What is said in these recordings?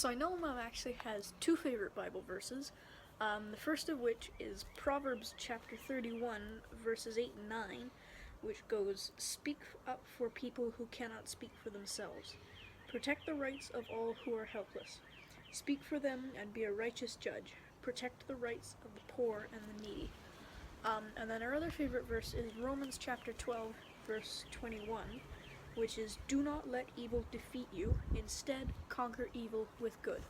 So I know Mom actually has two favorite Bible verses. The first of which is Proverbs chapter 31, verses 8 and 9, which goes, "Speak up for people who cannot speak for themselves. Protect the rights of all who are helpless. Speak for them and be a righteous judge. Protect the rights of the poor and the needy." And then our other favorite verse is Romans chapter 12, verse 21, which is, "Do not let evil defeat you. Instead, conquer evil with good."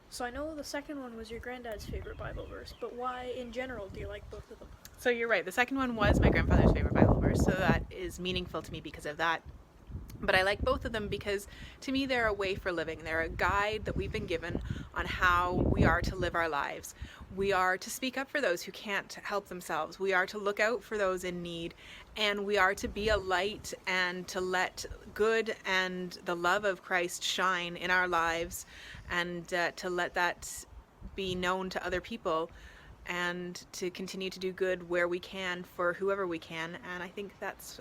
So I know the second one was your granddad's favorite Bible verse, but why in general do you like both of them? So you're right. The second one was my grandfather's favorite Bible verse, so that is meaningful to me because of that. But I like both of them because to me they're a way for living. They're a guide that we've been given on how we are to live our lives. We are to speak up for those who can't help themselves. We are to look out for those in need. And we are to be a light and to let good and the love of Christ shine in our lives, and to let that be known to other people, and to continue to do good where we can for whoever we can. And I think that's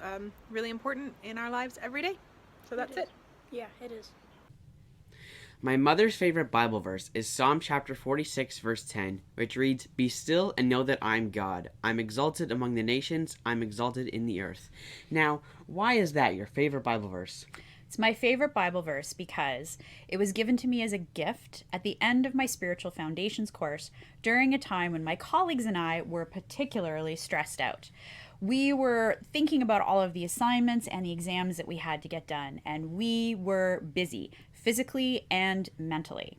really important in our lives every day. So that's it. Yeah, it is. My mother's favorite Bible verse is Psalm chapter 46, verse 10, which reads, "Be still and know that I'm God. I'm exalted among the nations. I'm exalted in the earth." Now, why is that your favorite Bible verse? It's my favorite Bible verse because it was given to me as a gift at the end of my Spiritual Foundations course during a time when my colleagues and I were particularly stressed out. We were thinking about all of the assignments and the exams that we had to get done, and we were busy physically and mentally.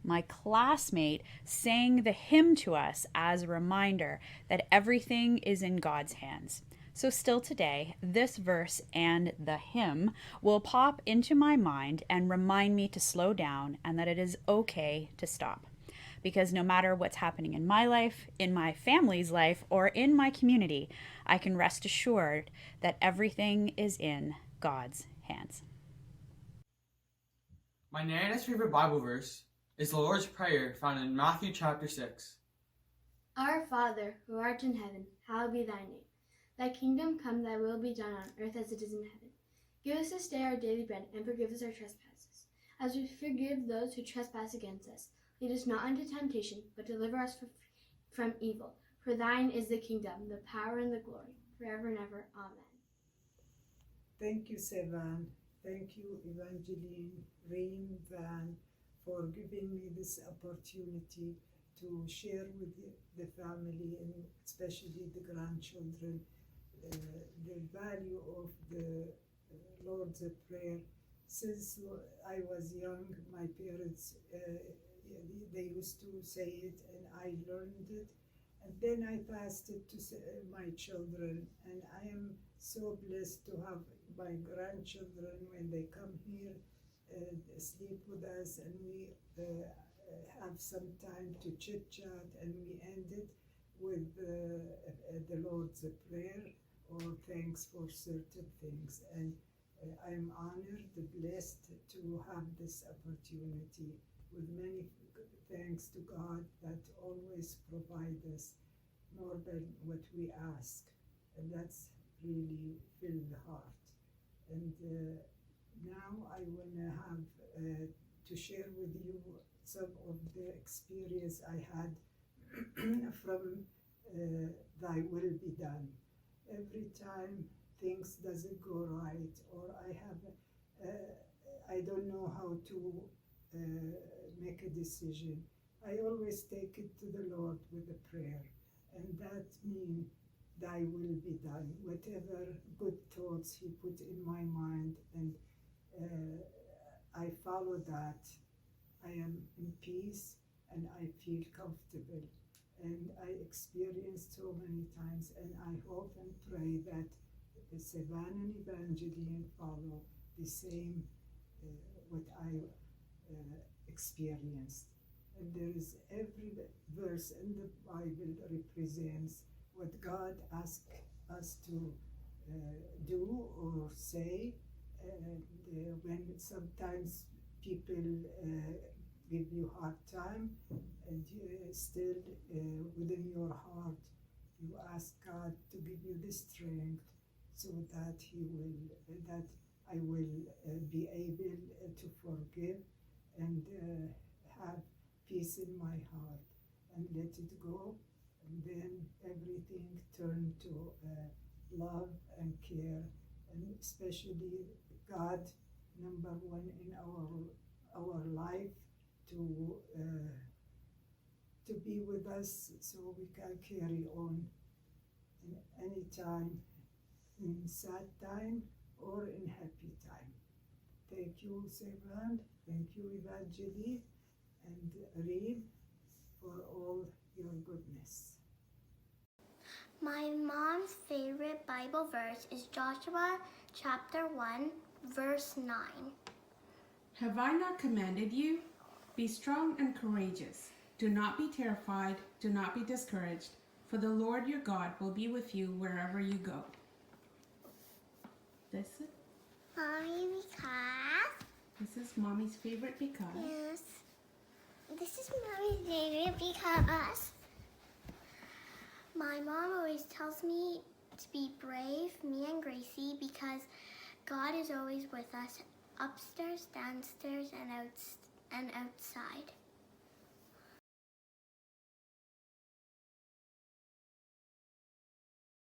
My classmate sang the hymn to us as a reminder that everything is in God's hands. So still today, this verse and the hymn will pop into my mind and remind me to slow down and that it is okay to stop. Because no matter what's happening in my life, in my family's life, or in my community, I can rest assured that everything is in God's hands. My Nana's favorite Bible verse is the Lord's Prayer found in Matthew chapter 6. Our Father, who art in heaven, hallowed be thy name. Thy kingdom come, thy will be done on earth as it is in heaven. Give us this day our daily bread, and forgive us our trespasses, as we forgive those who trespass against us. Lead us not into temptation, but deliver us from evil. For thine is the kingdom, the power, and the glory, forever and ever. Amen. Thank you, Sevan. Thank you, Evangeline, Reem, Van, for giving me this opportunity to share with the family and especially the grandchildren the value of the Lord's Prayer. Since I was young, my parents, they used to say it and I learned it. And then I passed it to my children, and I am so blessed to have my grandchildren when they come here sleep with us, and we have some time to chit chat, and we end it with the Lord's Prayer or thanks for certain things. And I'm honored, blessed to have this opportunity, with many thanks to God that always provides us more than what we ask, and that's really filled the heart. And now I want to have to share with you some of the experience I had from Thy Will Be Done. Every time things doesn't go right, or I don't know how to make a decision, I always take it to the Lord with a prayer, and that means Thy will be done. Whatever good thoughts He put in my mind, and I follow that, I am in peace and I feel comfortable. And I experienced so many times, and I hope and pray that Sevan and Evangeline follow the same what I experienced. And there is every verse in the Bible represents what God asks us to do or say. And when sometimes people give you hard time, and still within your heart you ask God to give you the strength, so that I will be able to forgive and have peace in my heart and let it go. And then everything turned to love and care, and especially God, number one in our life, to be with us so we can carry on in any time, in sad time or in happy time. Thank you, Sevan. Thank you, Evangeline and Reem, for all your goodness. My mom's favorite Bible verse is Joshua chapter 1, verse 9. Have I not commanded you? Be strong and courageous. Do not be terrified. Do not be discouraged. For the Lord your God will be with you wherever you go. This Mommy, is Mommy's favorite because. yes. This is Mommy's favorite because my mom always tells me to be brave, me and Gracie, because God is always with us, upstairs, downstairs, and outside.